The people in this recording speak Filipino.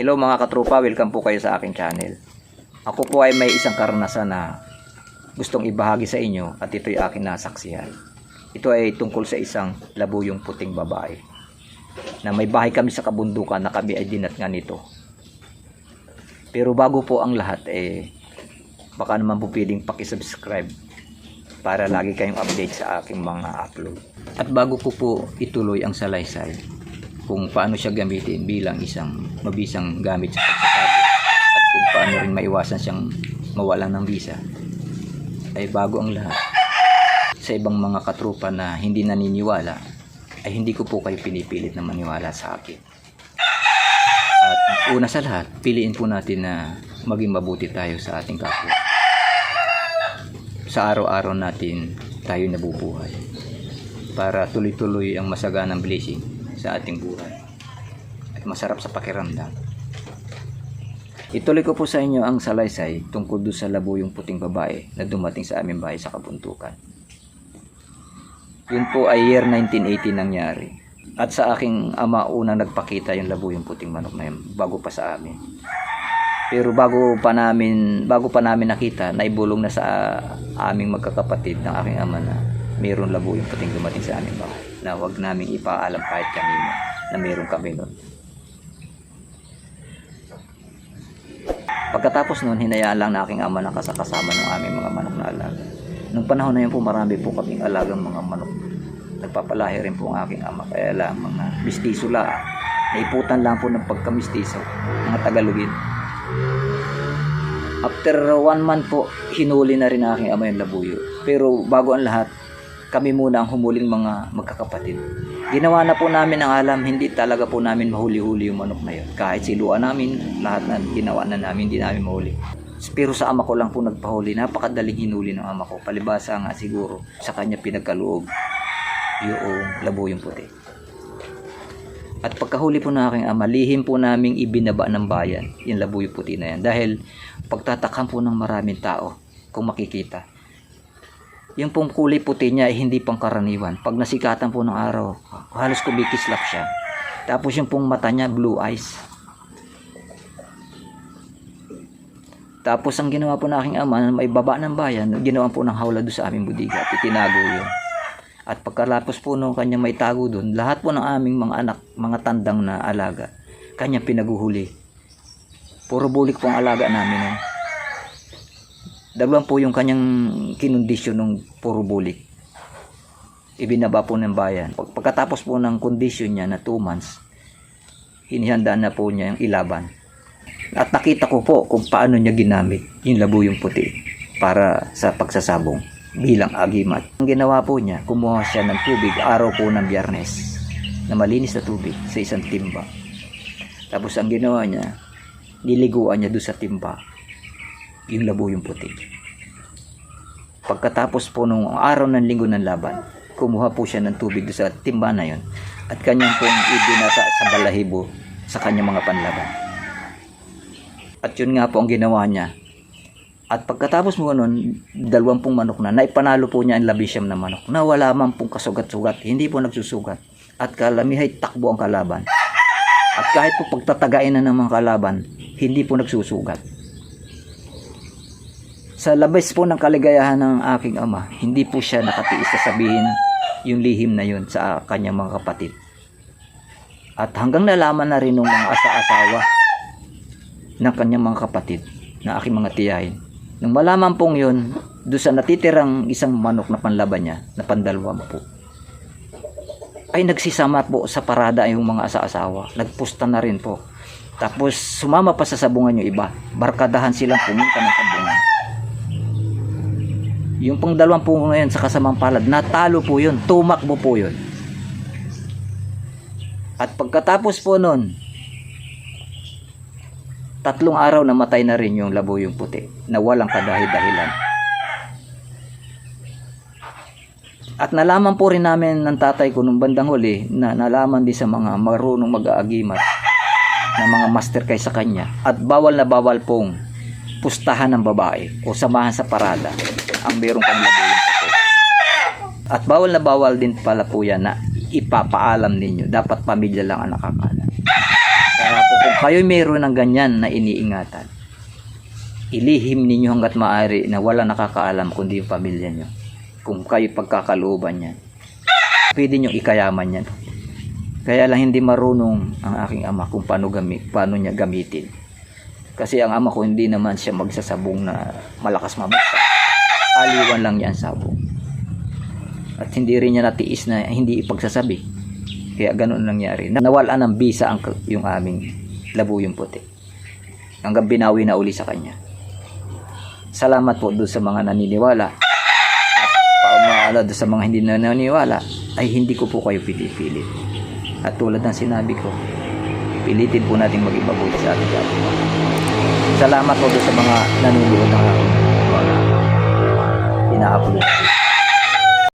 Hello mga katropa, welcome po kayo sa aking channel. Ako po ay may isang karanasan na gustong ibahagi sa inyo at ito'y aking nasaksihan. Ito ay tungkol sa isang labuyong puting babae na may bahay kami sa kabundukan na kami ay dinatngan nito. Pero bago po ang lahat baka naman po piling pakisubscribe para lagi kayong update sa aking mga upload. At bago ko po ituloy ang salaysay kung paano siya gamitin bilang isang mabisang gamit sa pagsasabi at kung paano rin maiwasan siyang mawalan ng visa, ay bago ang lahat, sa ibang mga katropa na hindi naniniwala, ay hindi ko po kayo pinipilit na maniwala sa akin. At una sa lahat, piliin po natin na maging mabuti tayo sa ating kapwa. Sa araw-araw natin tayo nabubuhay para tuloy-tuloy ang masaganang blessing sa ating buhay at masarap sa pakiramdam. Ituloy ko po sa inyo ang salaysay tungkol doon sa labuyong puting babae na dumating sa aming bahay sa kabundukan. Yun po ay year 1980 nangyari. At sa aking ama unang nagpakita yung labuyong puting manok na yun bago pa sa amin. Pero bago pa namin nakita, naibulong na sa aming magkakapatid ng aking ama na mayroon labuyong puting dumating sa aming bahay na wag namin ipaalam kahit kanino na mayroon kami nun. Pagkatapos nun, hinayaan lang na aking ama na kasama ng aming mga manok na alaga. Nung panahon na yun po, marami po kaming alagang mga manok. Nagpapalahi rin po ang aking ama, kaya lang mga mistiso lang. Naiputan lang po ng pagkamistiso, mga Tagalogin. After 1 month po, hinuli na rin aking ama yung labuyo. Pero bago ang lahat, kami muna ang humuling mga magkakapatid. Ginawa na po namin ang alam, hindi talaga po namin mahuli-huli yung manok na yun. Kahit siluan namin, lahat na ginawa na namin, hindi namin mahuli. Pero sa ama ko lang po nagpahuli. Napakadaling hinuli ng ama ko. Palibasa nga siguro sa kanya pinagkaloob yung labuyong puti. At pagkahuli po na aking ama, lihim po naming ibinaba ng bayan yung labuyong puti na yan. Dahil pagtatakam po ng maraming tao, kung makikita, yung pong kulay puti niya ay hindi pangkaraniwan. Pag nasikatan po ng araw, halos kumikislap siya. Tapos yung pong mata niya, blue eyes. Tapos ang ginawa po na aking ama, may baba ng bayan, ginawa po ng hawla doon sa aming budiga at itinago yun. At pagkalapos po nung kanya may tago doon, lahat po ng aming mga anak, mga tandang na alaga, kanya pinaguhuli. Puro bulik po ang alaga namin. Dalawang po yung kanyang kinondisyon ng puro bulik. Ibinaba po ng bayan. Pagkatapos po ng kondisyon niya na 2 months, hinihanda na po niya yung ilaban. At nakita ko po kung paano niya ginamit yung labuyong puti para sa pagsasabong bilang agimat. Ang ginawa po niya, kumuha siya ng tubig araw po ng Biyernes na malinis na tubig sa isang timba. Tapos ang ginawa niya, niliguan niya doon sa timba yung labuyong puti. Pagkatapos po nung araw ng linggo ng laban, kumuha po siya ng tubig doon sa timba na yun at kanyang pong ibinasa sa balahibo sa kanyang mga panlaban. At yun nga po ang ginawa niya. At pagkatapos mo nun, 20 manok na, naipanalo po niya ang 11 na manok na wala man pong kasugat-sugat, hindi po nagsusugat. At kalamihay takbo ang kalaban. At kahit po pagtatagain na ng mga kalaban, hindi po nagsusugat. Sa labas po ng kaligayahan ng aking ama, hindi po siya nakatiis na sabihin yung lihim na yun sa kanyang mga kapatid. At hanggang nalaman na rin ng mga asa-asawa ng kanyang mga kapatid, na aking mga tiyahin. Nung malaman pong yun, doon sa natitirang isang manok na panlaban niya, na pandalawang po, ay nagsisama po sa parada yung mga asa-asawa. Nagpusta na rin po. Tapos sumama pa sa sabungan yung iba. Barkadahan silang pumunta ng sabungan. Yung pang 20 na yun sa kasamang palad, natalo po yun, tumakbo po yun. At pagkatapos po nun, 3 araw namatay na rin yung labuyong puti na walang kadahi-dahilan. At nalaman po rin namin ng tatay ko nung bandang huli na nalaman din sa mga marunong mag-aagimat na mga master kay sa kanya at bawal na bawal pong pustahan ng babae o samahan sa parada ang mayroong panlabuyong puti. At bawal na bawal din pala po yan na ipapaalam ninyo. Dapat pamilya lang ang nakakaalam. Kaya po kung kayo mayroon ng ganyan na iniingatan, ilihim ninyo hanggat maaari na wala nakakaalam kundi yung pamilya nyo. Kung kayo pagkakalooban yan, pwede nyo ikayaman yan. Kaya lang hindi marunong ang aking ama kung paano niya gamitin. Kasi ang ama ko hindi naman siya magsasabong na malakas mabasa. Aliwan lang yan sabong. At hindi rin niya natiis na hindi ipagsasabi. Kaya ganoon nangyari. Nawalan ng bisa yung aming labuyong puti. Hanggang binawi na uli sa kanya. Salamat po doon sa mga naniniwala. At paumala doon sa mga hindi naniniwala, ay hindi ko po kayo pinipilit. At tulad ng sinabi ko, pilitin po natin mag-ipabuti sa ating kapwa. Salamat po doon sa mga nanonood ng aking mga ina-upload.